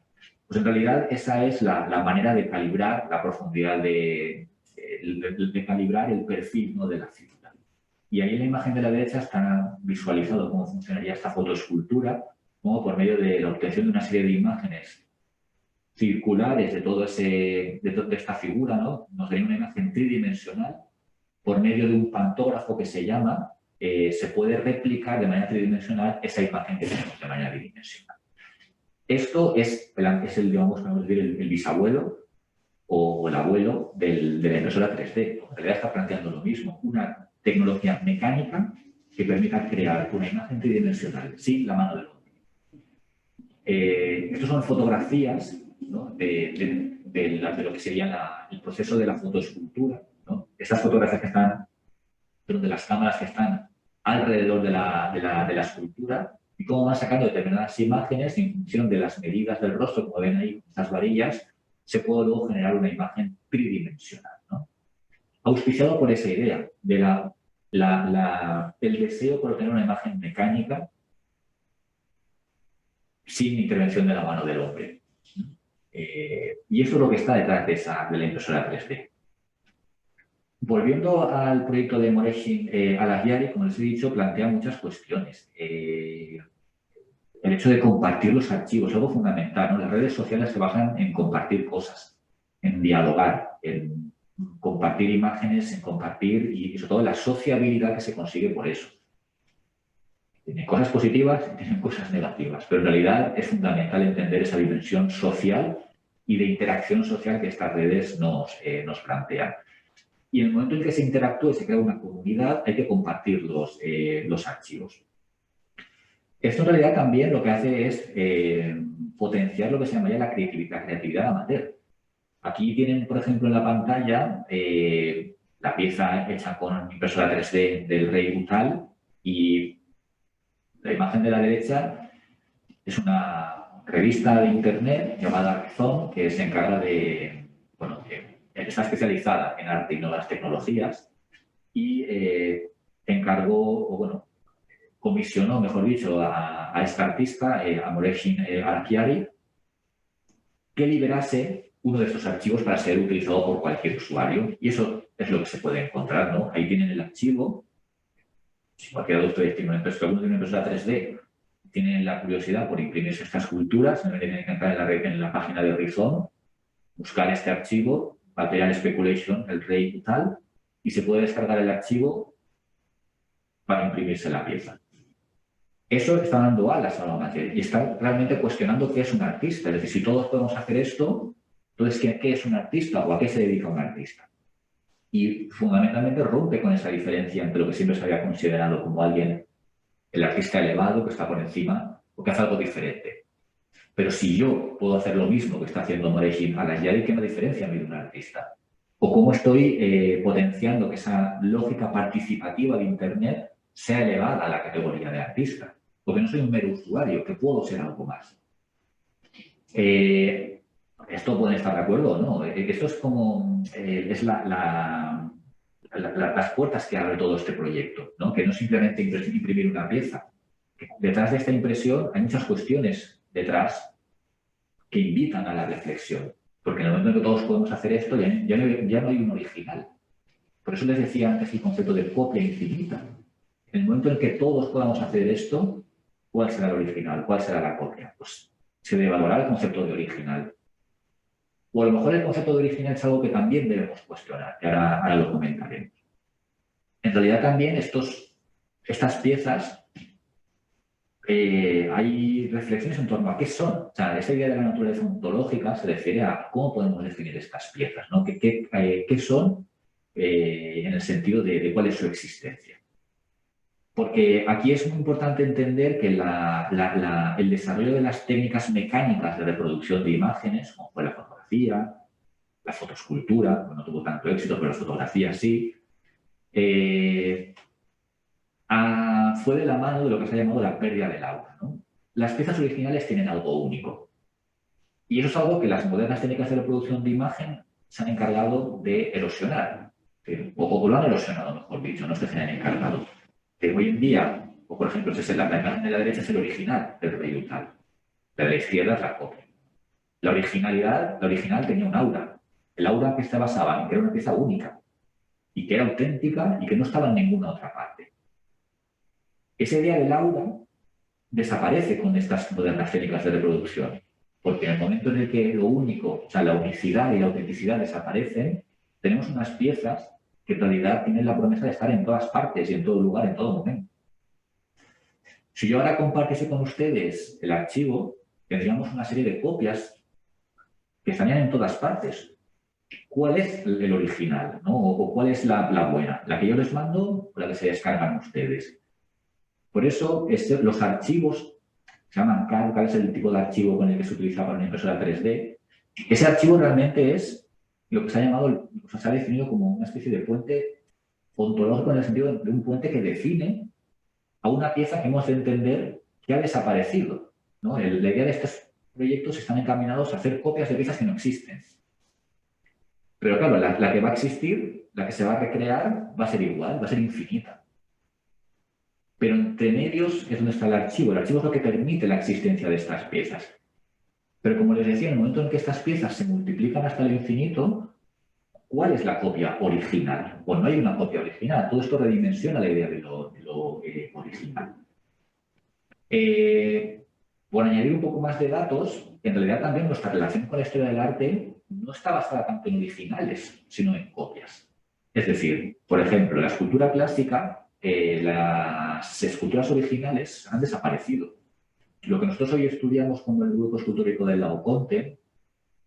Pues en realidad esa es la manera de calibrar la profundidad, de calibrar el perfil, ¿no? De la figura. Y ahí en la imagen de la derecha está visualizado cómo funcionaría esta fotoescultura, como por medio de la obtención de una serie de imágenes circulares de toda esta figura, ¿no? Nos daría una imagen tridimensional. Por medio de un pantógrafo que se llama, se puede replicar de manera tridimensional esa imagen que tenemos de manera bidimensional. Esto es digamos, el bisabuelo o el abuelo de la impresora 3D. En realidad está planteando lo mismo, una tecnología mecánica que permita crear una imagen tridimensional sin la mano del hombre. Estas son fotografías, ¿no? de lo que sería el proceso de la fotoescultura, ¿no? Estas fotografías que están, pero de las cámaras que están alrededor de la escultura y cómo van sacando determinadas imágenes en función de las medidas del rostro, como ven ahí, estas varillas, se puede luego generar una imagen tridimensional, ¿no? Auspiciado por esa idea de el deseo por obtener una imagen mecánica sin intervención de la mano del hombre. Y eso es lo que está detrás de la impresora 3D. Volviendo al proyecto de Moreshin Alagiari, como les he dicho, plantea muchas cuestiones. El hecho de compartir los archivos, algo fundamental, ¿no? Las redes sociales se basan en compartir cosas, en dialogar, en compartir imágenes, en compartir y sobre todo la sociabilidad que se consigue por eso. Tienen cosas positivas y tienen cosas negativas, pero en realidad es fundamental entender esa dimensión social y de interacción social que estas redes nos plantean. Y en el momento en que se interactúa y se crea una comunidad, hay que compartir los archivos. Esto en realidad también lo que hace es potenciar lo que se llamaría la creatividad amateur. Aquí tienen, por ejemplo, en la pantalla la pieza hecha con impresora 3D del rey Utal y la imagen de la derecha es una revista de internet llamada Artzone que se encarga está especializada en arte y nuevas tecnologías y comisionó, mejor dicho, a esta artista, a Moreshin Alagiari, que liberase uno de estos archivos para ser utilizado por cualquier usuario. Y eso es lo que se puede encontrar, ¿no? Ahí tienen el archivo. Si cualquiera de ustedes tiene una impresora 3D, tienen la curiosidad por imprimirse estas culturas, tienen que entrar en la página de Rizom, buscar este archivo, Material Speculation, el rey y tal, y se puede descargar el archivo para imprimirse la pieza. Eso está dando alas a la materia y está realmente cuestionando qué es un artista. Es decir, si todos podemos hacer esto, entonces, ¿qué es un artista o a qué se dedica un artista? Y fundamentalmente rompe con esa diferencia entre lo que siempre se había considerado como alguien, el artista elevado, que está por encima, o que hace algo diferente. Pero si yo puedo hacer lo mismo que está haciendo Morejim Alayari, ¿qué me diferencia a mí de un artista? O cómo estoy potenciando que esa lógica participativa de Internet sea elevada a la categoría de artista. Porque no soy un mero usuario, que puedo ser algo más. Esto pueden estar de acuerdo o no. Esto es como las puertas que abre todo este proyecto, ¿no? Que no simplemente imprimir una pieza. Detrás de esta impresión hay muchas cuestiones detrás que invitan a la reflexión. Porque en el momento en que todos podemos hacer esto, ya no hay un original. Por eso les decía antes el concepto de copia infinita. En el momento en que todos podamos hacer esto, ¿cuál será el original? ¿Cuál será la copia? Pues se debe valorar el concepto de original. O a lo mejor el concepto de original es algo que también debemos cuestionar, que ahora lo comentaremos. En realidad también estas piezas, hay reflexiones en torno a qué son. O sea, esta idea de la naturaleza ontológica se refiere a cómo podemos definir estas piezas, ¿no? ¿Qué son en el sentido de cuál es su existencia? Porque aquí es muy importante entender que el desarrollo de las técnicas mecánicas de reproducción de imágenes, como fue la fotografía, la fotoescultura, no tuvo tanto éxito, pero la fotografía sí, fue de la mano de lo que se ha llamado la pérdida del aura, ¿no? Las piezas originales tienen algo único. Y eso es algo que las modernas técnicas de reproducción de imagen se han encargado de erosionar. O lo han erosionado, mejor dicho, no es que se hayan encargado. Hoy en día, o por ejemplo, la imagen de la derecha es el original del rey Utal. La de la izquierda es la copia. La original tenía un aura. El aura que se basaba en que era una pieza única y que era auténtica y que no estaba en ninguna otra parte. Esa idea del aura desaparece con estas modernas técnicas de reproducción, porque en el momento en el que lo único, o sea, la unicidad y la autenticidad desaparecen, tenemos unas piezas que en realidad tienen la promesa de estar en todas partes y en todo lugar, en todo momento. Si yo ahora compartiese con ustedes el archivo, tendríamos una serie de copias que estarían en todas partes. ¿Cuál es el original? ¿No? ¿O cuál es la buena? ¿La que yo les mando o la que se descargan ustedes? Por eso los archivos se llaman CAD. CAD es el tipo de archivo con el que se utiliza para una impresora 3D. Ese archivo realmente es lo que se ha llamado, se ha definido como una especie de puente ontológico en el sentido de un puente que define a una pieza que hemos de entender que ha desaparecido, ¿no? La idea de estos proyectos están encaminados a hacer copias de piezas que no existen. Pero claro, la que va a existir, la que se va a recrear, va a ser igual, va a ser infinita. Pero entre medios es donde está el archivo. El archivo es lo que permite la existencia de estas piezas. Pero como les decía, en el momento en que estas piezas se multiplican hasta el infinito, ¿cuál es la copia original? Pues no hay una copia original. Todo esto redimensiona la idea de lo original. Por añadir un poco más de datos, en realidad también nuestra relación con la historia del arte no está basada tanto en originales, sino en copias. Es decir, por ejemplo, la escultura clásica, las esculturas originales han desaparecido. Lo que nosotros hoy estudiamos como el grupo escultórico del Laoconte,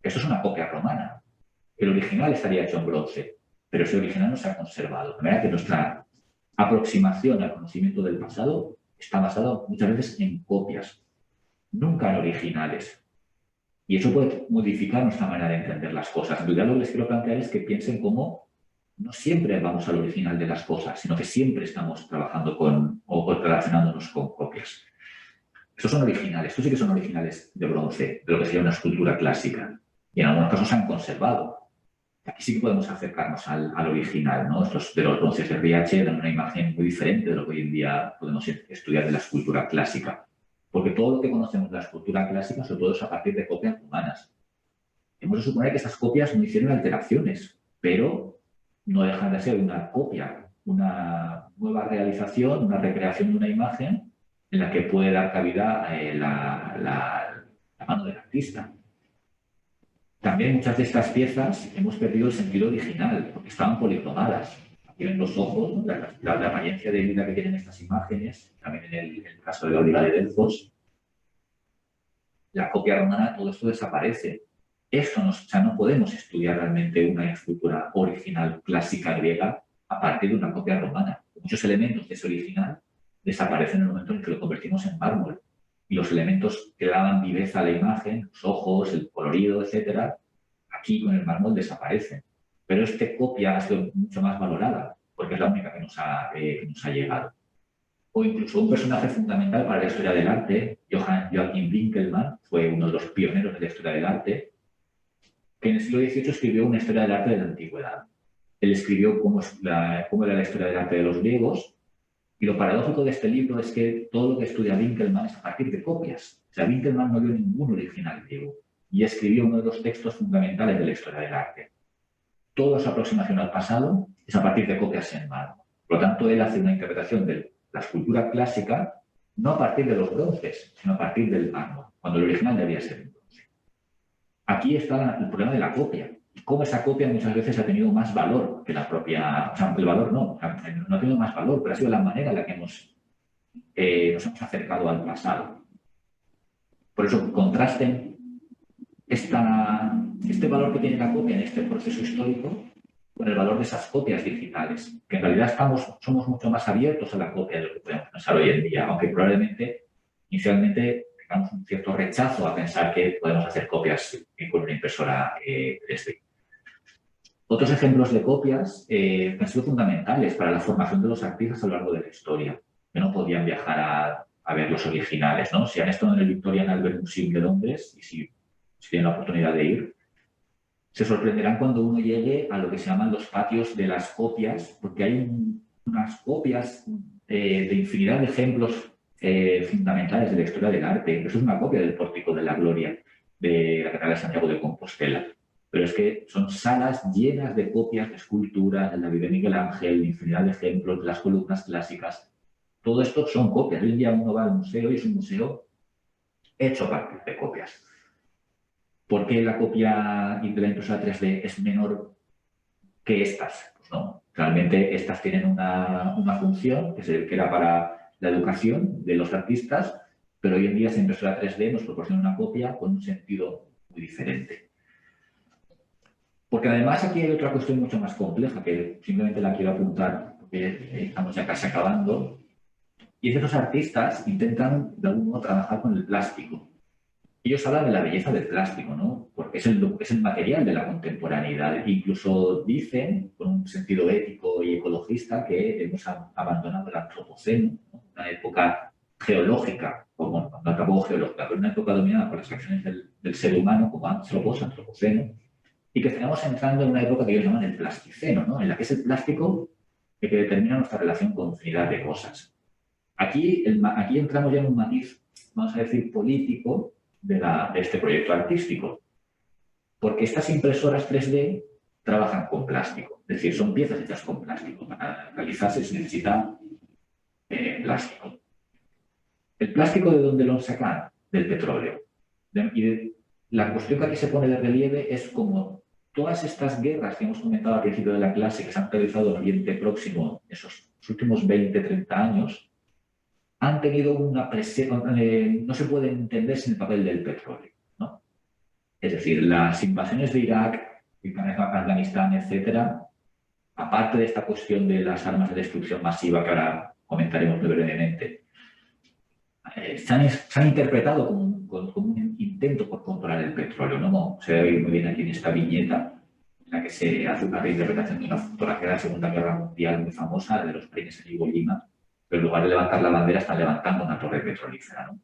eso es una copia romana. El original estaría hecho en bronce, pero ese original no se ha conservado. De manera que nuestra aproximación al conocimiento del pasado está basada muchas veces en copias, nunca en originales. Y eso puede modificar nuestra manera de entender las cosas. En realidad lo que les quiero plantear es que piensen cómo no siempre vamos al original de las cosas, sino que siempre estamos trabajando o relacionándonos con copias. Estos son originales, estos sí que son originales de bronce, de lo que sería una escultura clásica. Y en algunos casos se han conservado. Aquí sí que podemos acercarnos al original, ¿no? Estos de los bronces de Riache dan una imagen muy diferente de lo que hoy en día podemos estudiar de la escultura clásica. Porque todo lo que conocemos de la escultura clásica, sobre todo, es a partir de copias humanas. hemos de suponer que estas copias no hicieron alteraciones, pero no dejan de ser una copia, una nueva realización, una recreación de una imagen en la que puede dar cabida la mano del artista. También muchas de estas piezas hemos perdido el sentido original, porque estaban policromadas. Aquí ven los ojos, ¿no? la apariencia de vida que tienen estas imágenes, también en el caso de la Oliva de Delfos. La copia romana, todo esto desaparece. No podemos estudiar realmente una escultura original clásica griega a partir de una copia romana. Muchos elementos de ese original desaparecen en el momento en que lo convertimos en mármol. Y los elementos que daban viveza a la imagen, los ojos, el colorido, etcétera, aquí con el mármol desaparecen. Pero esta copia ha sido mucho más valorada, porque es la única que nos ha llegado. O incluso un personaje fundamental para la historia del arte, Joachim Winckelmann, fue uno de los pioneros de la historia del arte, que en el siglo XVIII escribió una historia del arte de la antigüedad. Él escribió cómo era la historia del arte de los griegos, y lo paradójico de este libro es que todo lo que estudia Winckelmann es a partir de copias. O sea, Winckelmann no vio ningún original griego y escribió uno de los textos fundamentales de la historia del arte. Toda su aproximación al pasado es a partir de copias en mano. Por lo tanto, él hace una interpretación de la escultura clásica no a partir de los bronces, sino a partir del mármol, cuando el original debía ser el bronce. Aquí está el problema de la copia. Cómo esa copia muchas veces ha tenido más valor que la propia... O sea, el valor no ha tenido más valor, pero ha sido la manera en la que nos hemos acercado al pasado. Por eso contrasten este valor que tiene la copia en este proceso histórico con el valor de esas copias digitales, que en realidad somos mucho más abiertos a la copia de lo que podemos pensar hoy en día, aunque probablemente inicialmente tengamos un cierto rechazo a pensar que podemos hacer copias con una impresora 3D. Otros ejemplos de copias han sido fundamentales para la formación de los artistas a lo largo de la historia, que no podían viajar a ver los originales, ¿no? Si han estado en el Victorian Albert Museum de Londres y si tienen la oportunidad de ir, se sorprenderán cuando uno llegue a lo que se llaman los patios de las copias, porque hay unas copias de infinidad de ejemplos fundamentales de la historia del arte. Eso es una copia del Pórtico de la Gloria de la Catedral de Santiago de Compostela. Pero es que son salas llenas de copias de esculturas, de David de Miguel Ángel, de infinidad de ejemplos, de las columnas clásicas. Todo esto son copias. Hoy en día uno va al museo y es un museo hecho a partir de copias. ¿Por qué la copia de la impresora 3D es menor que estas? Pues no, realmente estas tienen una función que era para la educación de los artistas, pero hoy en día esa impresora 3D nos proporciona una copia con un sentido muy diferente. Porque además aquí hay otra cuestión mucho más compleja, que simplemente la quiero apuntar, porque estamos ya casi acabando, y es que los artistas intentan de algún modo trabajar con el plástico. Ellos hablan de la belleza del plástico, ¿no? Porque es el material de la contemporaneidad. Incluso dicen, con un sentido ético y ecologista, que hemos abandonado el antropoceno, ¿no? Una época geológica, no tampoco geológica, pero una época dominada por las acciones del ser humano, como antropoceno, y que estamos entrando en una época que ellos llaman el plasticeno, ¿no? En la que es el plástico el que determina nuestra relación con infinidad de cosas. Aquí entramos ya en un matiz, vamos a decir, político, de este proyecto artístico, porque estas impresoras 3D trabajan con plástico, es decir, son piezas hechas con plástico. Para realizarse se necesita plástico. ¿El plástico de dónde lo sacan? Del petróleo. Y la cuestión que aquí se pone de relieve es como todas estas guerras que hemos comentado al principio de la clase, que se han realizado en Oriente Próximo esos últimos 20, 30 años, han tenido una presión, no se puede entender sin el papel del petróleo, ¿no? Es decir, las invasiones de Irak, Afganistán, etcétera, aparte de esta cuestión de las armas de destrucción masiva que ahora comentaremos brevemente, se han interpretado como un intento por controlar el petróleo, ¿no? Se ve muy bien aquí en esta viñeta, en la que se hace una reinterpretación de una fotografía de la Segunda Guerra Mundial muy famosa, la de los trenes en Iwo Jima, pero en lugar de levantar la bandera están levantando una torre petrolífera, ¿no?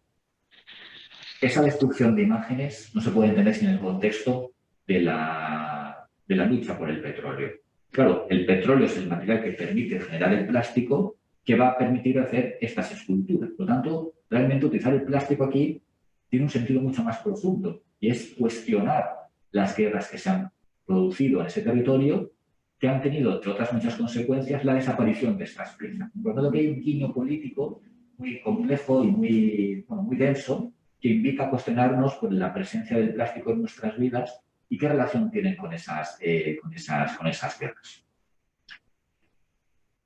Esa destrucción de imágenes no se puede entender sin el contexto de la lucha por el petróleo. Claro, el petróleo es el material que permite generar el plástico que va a permitir hacer estas esculturas. Por lo tanto, realmente utilizar el plástico aquí tiene un sentido mucho más profundo y es cuestionar las guerras que se han producido en ese territorio, que han tenido, entre otras muchas consecuencias, la desaparición de estas piezas. Por lo tanto, que hay un guiño político muy complejo y muy denso que invita a cuestionarnos por la presencia del plástico en nuestras vidas y qué relación tienen con esas guerras.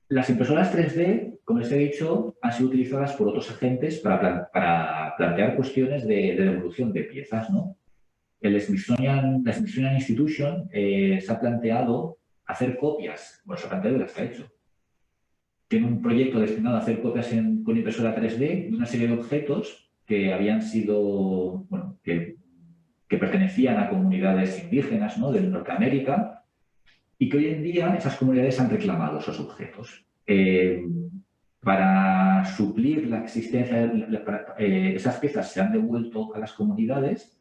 Las impresoras 3D, como les he dicho, han sido utilizadas por otros agentes para plantear cuestiones de devolución de piezas, ¿no? La Smithsonian Institution se ha planteado hacer copias, bueno, se ha planteado y las ha hecho. Tiene un proyecto destinado a hacer copias con impresora 3D de una serie de objetos que habían sido, bueno, que pertenecían a comunidades indígenas, ¿no?, de Norteamérica, y que hoy en día esas comunidades han reclamado esos objetos. Para suplir la existencia, esas piezas se han devuelto a las comunidades,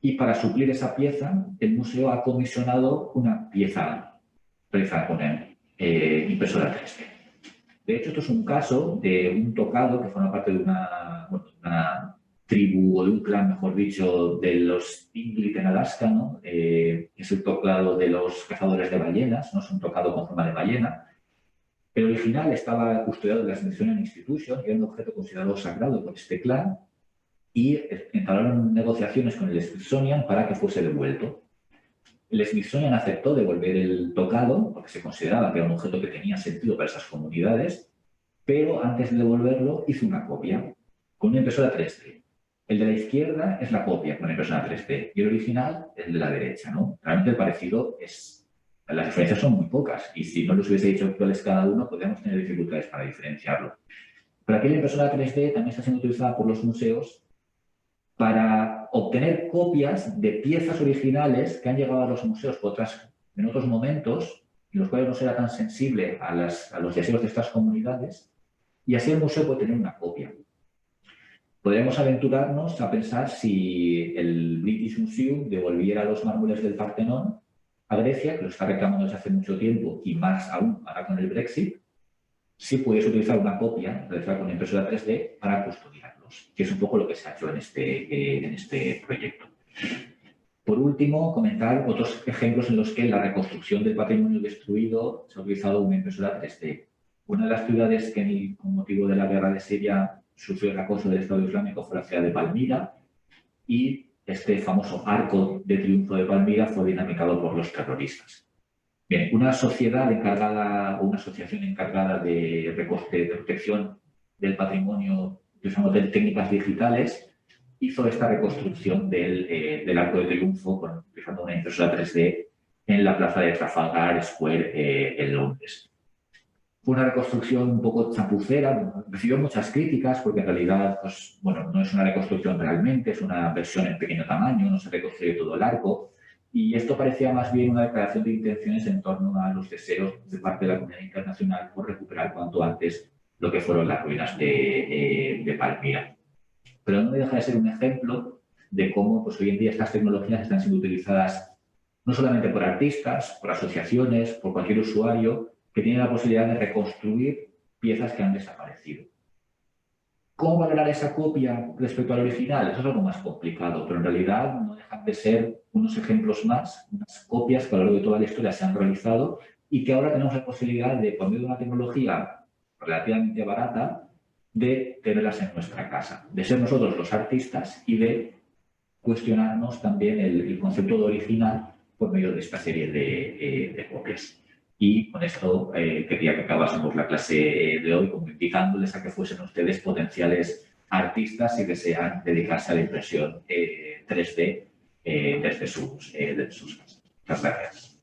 y para suplir esa pieza, el museo ha comisionado una pieza realizada con impresora 3D. De hecho, esto es un caso de un tocado que forma parte de una tribu, o de un clan, mejor dicho, de los Inuit en Alaska, ¿no? Es el tocado de los cazadores de ballenas, ¿no? Es un tocado con forma de ballena. El original estaba custodiado en la Smithsonian Institution, y era un objeto considerado sagrado por este clan, y entablaron negociaciones con el Smithsonian para que fuese devuelto. El Smithsonian aceptó devolver el tocado, porque se consideraba que era un objeto que tenía sentido para esas comunidades, pero antes de devolverlo hizo una copia con una impresora 3D. El de la izquierda es la copia con la impresora 3D y el original es el de la derecha, ¿no? Realmente el parecido es... Las diferencias son muy pocas y si no les hubiese dicho cuál es cada uno, podríamos tener dificultades para diferenciarlo. Pero aquí la impresora 3D también está siendo utilizada por los museos para obtener copias de piezas originales que han llegado a los museos en otros momentos, en los cuales no se era tan sensible a los deseos de estas comunidades, y así el museo puede tener una copia. Podríamos aventurarnos a pensar si el British Museum devolviera los mármoles del Partenón a Grecia, que lo está reclamando desde hace mucho tiempo, y más aún ahora con el Brexit, si pudiese utilizar una copia realizada con impresora 3D para custodiarlos, que es un poco lo que se ha hecho en este proyecto. Por último, comentar otros ejemplos en los que la reconstrucción del patrimonio destruido se ha utilizado una impresora 3D. Una de las ciudades que, con motivo de la guerra de Siria, sufrió el acoso del Estado Islámico fue la ciudad de Palmira, y este famoso arco de triunfo de Palmira fue dinamizado por los terroristas. Bien, una sociedad encargada o una asociación encargada de protección del patrimonio utilizando técnicas digitales hizo esta reconstrucción del Arco de Triunfo utilizando una impresora 3D en la plaza de Trafalgar Square en Londres. Fue una reconstrucción un poco chapucera, recibió muchas críticas porque en realidad pues, bueno, no es una reconstrucción realmente, es una versión en pequeño tamaño, no se reconstruye todo el arco. Y esto parecía más bien una declaración de intenciones en torno a los deseos de parte de la comunidad internacional por recuperar cuanto antes lo que fueron las ruinas de Palmira. Pero no deja de ser un ejemplo de cómo pues, hoy en día estas tecnologías están siendo utilizadas no solamente por artistas, por asociaciones, por cualquier usuario que tiene la posibilidad de reconstruir piezas que han desaparecido. ¿Cómo valorar esa copia respecto al original? Eso es algo más complicado, pero en realidad no dejan de ser unos ejemplos más, unas copias que a lo largo de toda la historia se han realizado y que ahora tenemos la posibilidad de, por medio de una tecnología relativamente barata, de tenerlas en nuestra casa, de ser nosotros los artistas y de cuestionarnos también el concepto de original por medio de esta serie de copias. Y con esto quería que acabásemos la clase de hoy como invitándoles a que fuesen ustedes potenciales artistas y desean dedicarse a la impresión 3D desde sus casas. Muchas gracias.